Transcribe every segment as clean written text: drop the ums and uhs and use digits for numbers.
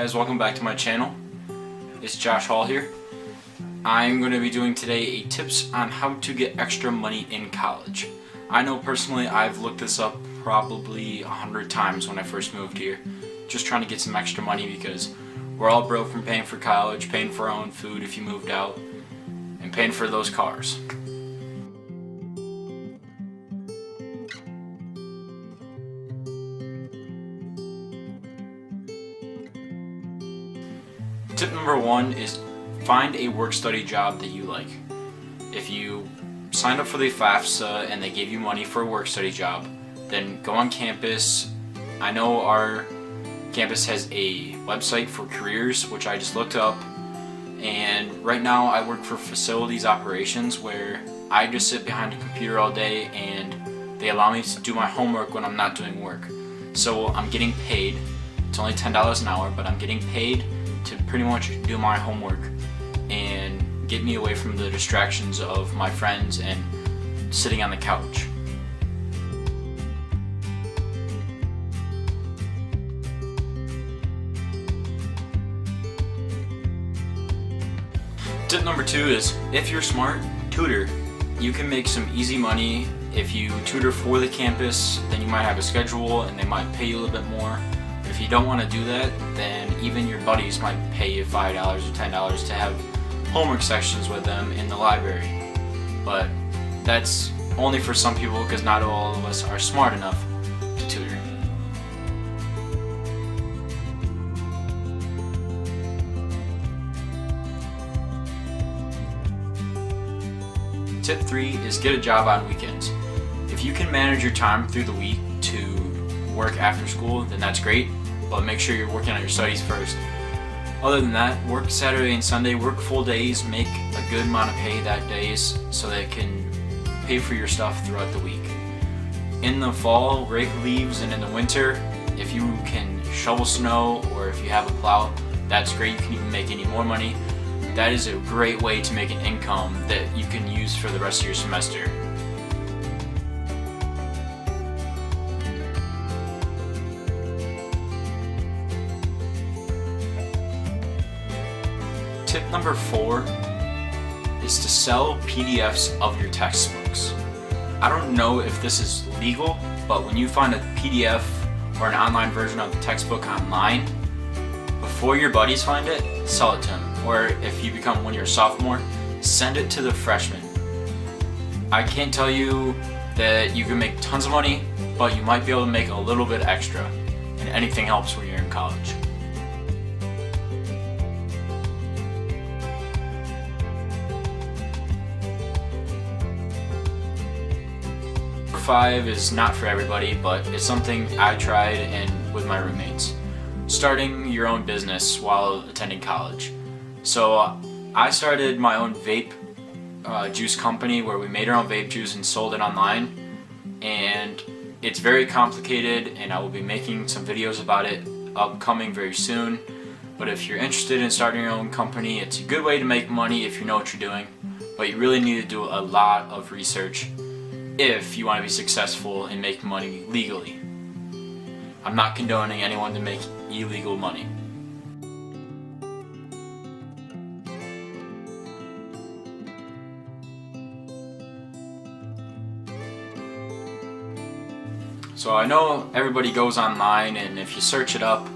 guys, welcome back to my channel. It's Josh Hall here. I'm going to be doing today tips on how to get extra money in college. I know personally I've looked this up probably 100 times when I first moved here, just trying to get some extra money because we're all broke from paying for college, paying for our own food if you moved out, and paying for those cars. Tip number one is find a work-study job that you like. If you signed up for the FAFSA and they gave you money for a work-study job, then go on campus. I know our campus has a website for careers, which I just looked up, and right now I work for facilities operations where I just sit behind a computer all day and they allow me to do my homework when I'm not doing work. So I'm getting paid. It's only $10 an hour, but I'm getting paid to pretty much do my homework and get me away from the distractions of my friends and sitting on the couch. Tip number two is, if you're smart, tutor. You can make some easy money. If you tutor for the campus, then you might have a schedule and they might pay you a little bit more. If you don't want to do that, then even your buddies might pay you $5 or $10 to have homework sections with them in the library. But that's only for some people because not all of us are smart enough to tutor. Tip 3 is get a job on weekends. If you can manage your time through the week to work after school, then that's great, but make sure you're working on your studies first. Other than that, work Saturday and Sunday, work full days, make a good amount of pay that days so that it can pay for your stuff throughout the week. In the fall, rake leaves, and in the winter, if you can shovel snow or if you have a plow, that's great. You can even make any more money. That is a great way to make an income that you can use for the rest of your semester. Tip number 4 is to sell PDFs of your textbooks. I don't know if this is legal, but when you find a PDF or an online version of the textbook online, before your buddies find it, sell it to them. Or if you become when you're a sophomore, send it to the freshmen. I can't tell you that you can make tons of money, but you might be able to make a little bit extra, and anything helps when you're in college. Number 5 is not for everybody, but it's something I tried and with my roommates. Starting your own business while attending college. So I started my own vape juice company where we made our own vape juice and sold it online, and it's very complicated and I will be making some videos about it upcoming very soon. But if you're interested in starting your own company, it's a good way to make money if you know what you're doing, but you really need to do a lot of research if you want to be successful in making money legally. I'm not condoning anyone to make illegal money. So I know everybody goes online, and if you search it up,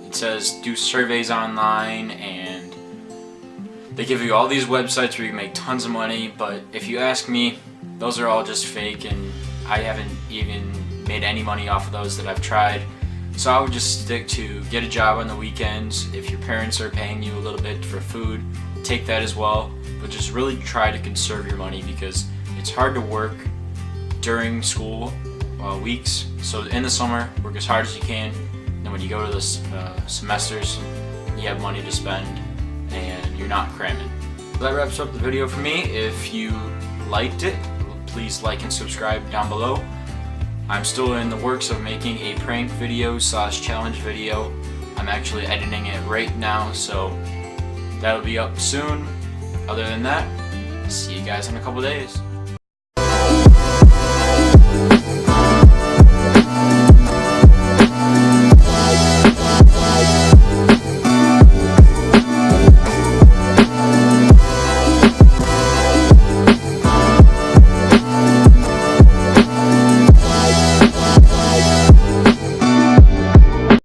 it says do surveys online, and they give you all these websites where you can make tons of money, but if you ask me, those are all just fake, and I haven't even made any money off of those that I've tried. So I would just stick to get a job on the weekends. If your parents are paying you a little bit for food, take that as well, but just really try to conserve your money because it's hard to work during school weeks. So in the summer, work as hard as you can. Then when you go to the semesters, you have money to spend and you're not cramming. That wraps up the video for me. If you liked it, please like and subscribe down below. I'm still in the works of making a prank video / challenge video. I'm actually editing it right now, so that'll be up soon. Other than that, see you guys in a couple days.